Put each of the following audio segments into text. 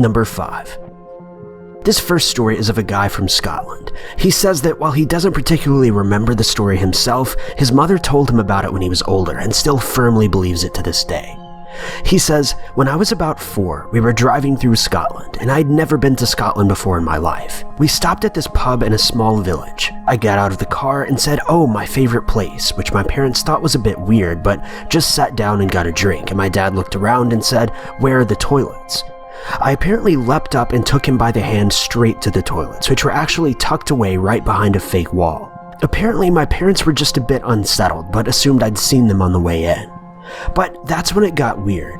Number 5. This first story is of a guy from Scotland. He says that while he doesn't particularly remember the story himself, his mother told him about it when he was older and still firmly believes it to this day. He says, "When I was about 4, we were driving through Scotland, and I'd never been to Scotland before in my life. We stopped at this pub in a small village. I got out of the car and said, 'Oh, my favorite place,' which my parents thought was a bit weird, but just sat down and got a drink, and my dad looked around and said, 'Where are the toilets?' I apparently leapt up and took him by the hand straight to the toilets, which were actually tucked away right behind a fake wall. Apparently my parents were just a bit unsettled, but assumed I'd seen them on the way in. But that's when it got weird.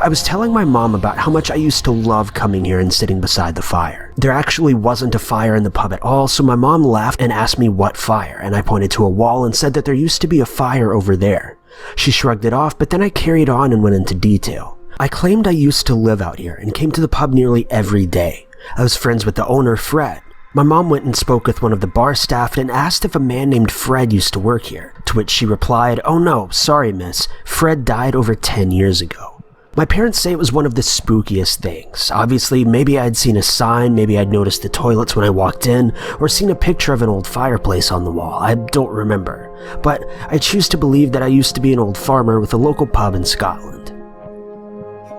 I was telling my mom about how much I used to love coming here and sitting beside the fire. There actually wasn't a fire in the pub at all, so my mom laughed and asked me what fire, and I pointed to a wall and said that there used to be a fire over there. She shrugged it off, but then I carried on and went into detail. I claimed I used to live out here and came to the pub nearly every day. I was friends with the owner, Fred. My mom went and spoke with one of the bar staff and asked if a man named Fred used to work here, to which she replied, "Oh no, sorry miss, Fred died over 10 years ago." My parents say it was one of the spookiest things. Obviously, maybe I'd seen a sign, maybe I'd noticed the toilets when I walked in, or seen a picture of an old fireplace on the wall. I don't remember. But I choose to believe that I used to be an old farmer with a local pub in Scotland.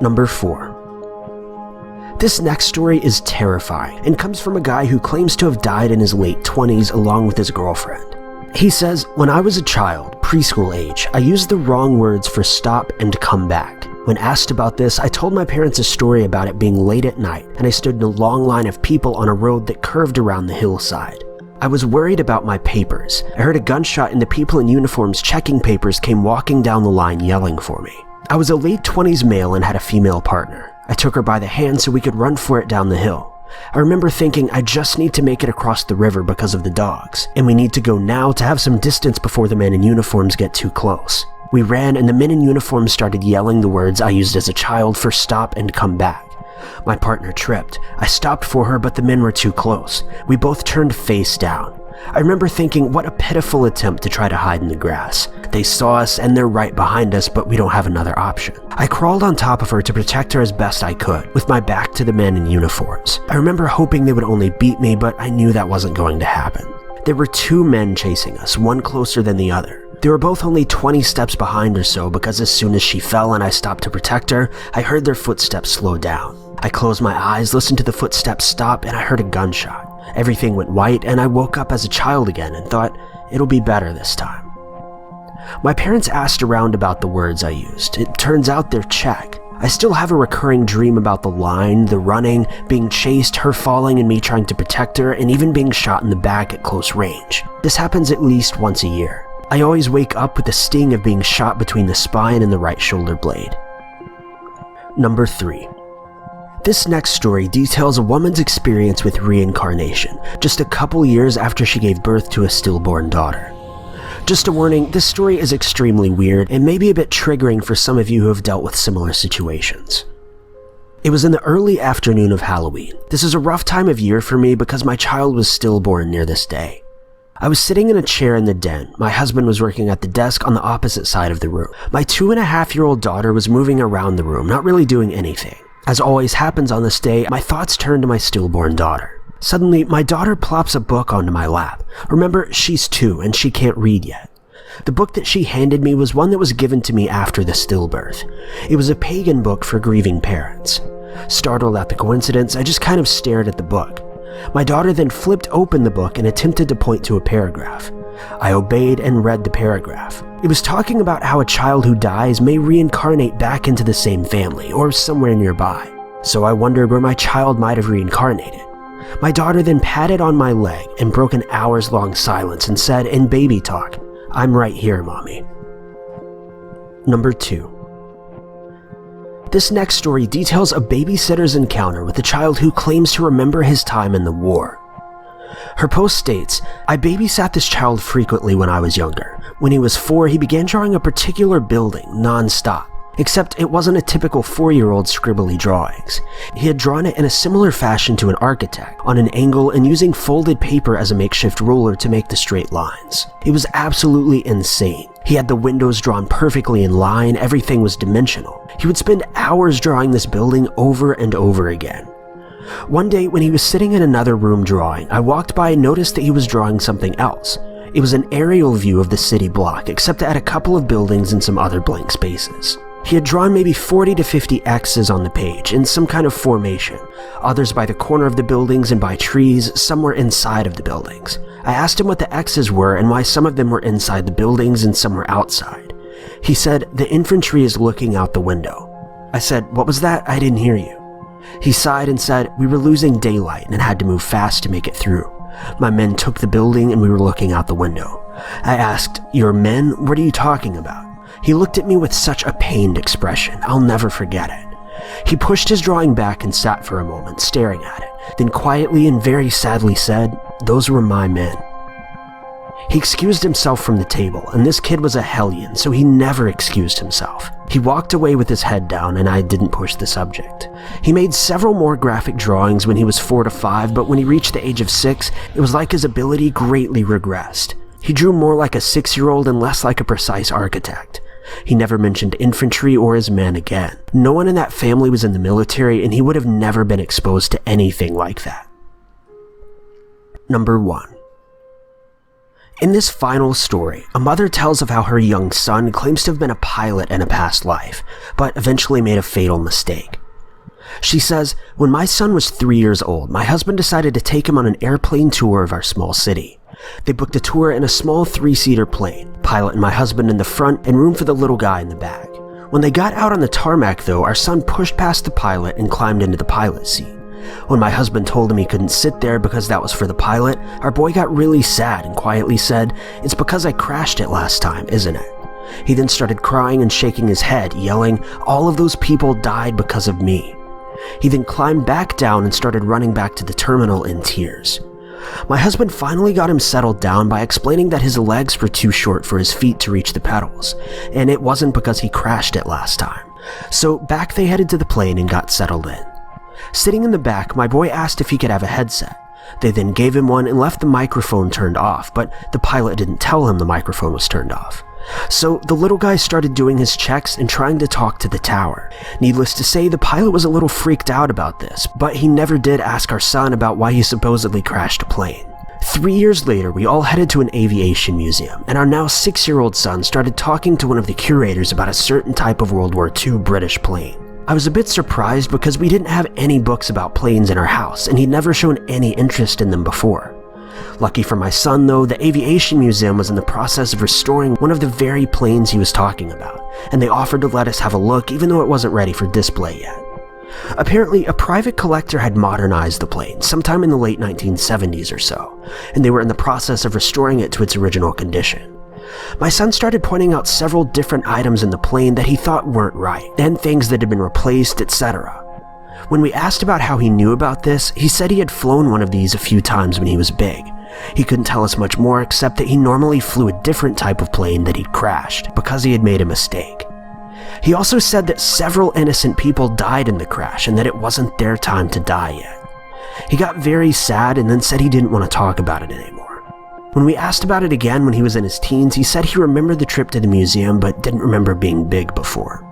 Number 4. This next story is terrifying and comes from a guy who claims to have died in his late 20s along with his girlfriend. He says, "When I was a child, preschool age, I used the wrong words for stop and come back. When asked about this, I told my parents a story about it being late at night and I stood in a long line of people on a road that curved around the hillside. I was worried about my papers. I heard a gunshot and the people in uniforms checking papers came walking down the line yelling for me. I was a late 20s male and had a female partner. I took her by the hand so we could run for it down the hill. I remember thinking I just need to make it across the river because of the dogs, and we need to go now to have some distance before the men in uniforms get too close. We ran and the men in uniforms started yelling the words I used as a child for stop and come back. My partner tripped. I stopped for her, but the men were too close. We both turned face down. I remember thinking, what a pitiful attempt to try to hide in the grass. They saw us and they're right behind us, but we don't have another option. I crawled on top of her to protect her as best I could, with my back to the men in uniforms. I remember hoping they would only beat me, but I knew that wasn't going to happen. There were 2 men chasing us, one closer than the other. They were both only 20 steps behind or so, because as soon as she fell and I stopped to protect her, I heard their footsteps slow down. I closed my eyes, listened to the footsteps stop, and I heard a gunshot. Everything went white, and I woke up as a child again and thought, it'll be better this time. My parents asked around about the words I used. It turns out they're Czech. I still have a recurring dream about the line, the running, being chased, her falling and me trying to protect her, and even being shot in the back at close range. This happens at least once a year. I always wake up with the sting of being shot between the spine and the right shoulder blade. Number 3. This next story details a woman's experience with reincarnation, just a couple years after she gave birth to a stillborn daughter. Just a warning, this story is extremely weird and may be a bit triggering for some of you who have dealt with similar situations. It was in the early afternoon of Halloween. This is a rough time of year for me because my child was stillborn near this day. I was sitting in a chair in the den. My husband was working at the desk on the opposite side of the room. My 2.5-year-old daughter was moving around the room, not really doing anything. As always happens on this day, my thoughts turned to my stillborn daughter. Suddenly, my daughter plops a book onto my lap. Remember, she's 2 and she can't read yet. The book that she handed me was one that was given to me after the stillbirth. It was a pagan book for grieving parents. Startled at the coincidence, I just kind of stared at the book. My daughter then flipped open the book and attempted to point to a paragraph. I obeyed and read the paragraph. It was talking about how a child who dies may reincarnate back into the same family or somewhere nearby. So I wondered where my child might have reincarnated. My daughter then patted on my leg and broke an hours-long silence and said in baby talk, "I'm right here, Mommy." Number 2. This next story details a babysitter's encounter with a child who claims to remember his time in the war. Her post states, "I babysat this child frequently when I was younger. When he was 4, he began drawing a particular building non-stop. Except it wasn't a typical 4-year-old scribbly drawings. He had drawn it in a similar fashion to an architect, on an angle and using folded paper as a makeshift ruler to make the straight lines. It was absolutely insane. He had the windows drawn perfectly in line, everything was dimensional. He would spend hours drawing this building over and over again. One day, when he was sitting in another room drawing, I walked by and noticed that he was drawing something else. It was an aerial view of the city block, except it had a couple of buildings and some other blank spaces. He had drawn maybe 40 to 50 X's on the page in some kind of formation, others by the corner of the buildings and by trees, some were inside of the buildings. I asked him what the X's were and why some of them were inside the buildings and some were outside. He said, "The infantry is looking out the window." I said, "What was that? I didn't hear you." He sighed and said, "We were losing daylight and had to move fast to make it through. My men took the building and we were looking out the window." I asked, "Your men? What are you talking about?" He looked at me with such a pained expression. I'll never forget it. He pushed his drawing back and sat for a moment, staring at it, then quietly and very sadly said, "Those were my men." He excused himself from the table, and this kid was a hellion, so he never excused himself. He walked away with his head down, and I didn't push the subject. He made several more graphic drawings when he was 4 to 5, but when he reached the age of 6, it was like his ability greatly regressed. He drew more like a 6-year-old and less like a precise architect. He never mentioned infantry or his men again. No one in that family was in the military, and he would have never been exposed to anything like that. Number 1. In this final story, a mother tells of how her young son claims to have been a pilot in a past life, but eventually made a fatal mistake. She says, "When my son was 3 years old, my husband decided to take him on an airplane tour of our small city. They booked a tour in a small 3-seater plane, pilot and my husband in the front and room for the little guy in the back. When they got out on the tarmac though, our son pushed past the pilot and climbed into the pilot's seat. When my husband told him he couldn't sit there because that was for the pilot, our boy got really sad and quietly said, 'It's because I crashed it last time, isn't it?' He then started crying and shaking his head, yelling, 'All of those people died because of me.' He then climbed back down and started running back to the terminal in tears. My husband finally got him settled down by explaining that his legs were too short for his feet to reach the pedals, and it wasn't because he crashed it last time. So back they headed to the plane and got settled in. Sitting in the back, my boy asked if he could have a headset. They then gave him one and left the microphone turned off, but the pilot didn't tell him the microphone was turned off. So the little guy started doing his checks and trying to talk to the tower. Needless to say, the pilot was a little freaked out about this, but he never did ask our son about why he supposedly crashed a plane. 3 years later, we all headed to an aviation museum, and our now 6-year-old son started talking to one of the curators about a certain type of World War II British plane. I was a bit surprised because we didn't have any books about planes in our house, and he'd never shown any interest in them before. Lucky for my son though, the aviation museum was in the process of restoring one of the very planes he was talking about, and they offered to let us have a look even though it wasn't ready for display yet. Apparently, a private collector had modernized the plane sometime in the late 1970s or so, and they were in the process of restoring it to its original condition. My son started pointing out several different items in the plane that he thought weren't right, and things that had been replaced, etc. When we asked about how he knew about this, he said he had flown one of these a few times when he was big. He couldn't tell us much more except that he normally flew a different type of plane that he'd crashed because he had made a mistake. He also said that several innocent people died in the crash and that it wasn't their time to die yet. He got very sad and then said he didn't want to talk about it anymore. When we asked about it again when he was in his teens, he said he remembered the trip to the museum but didn't remember being big before.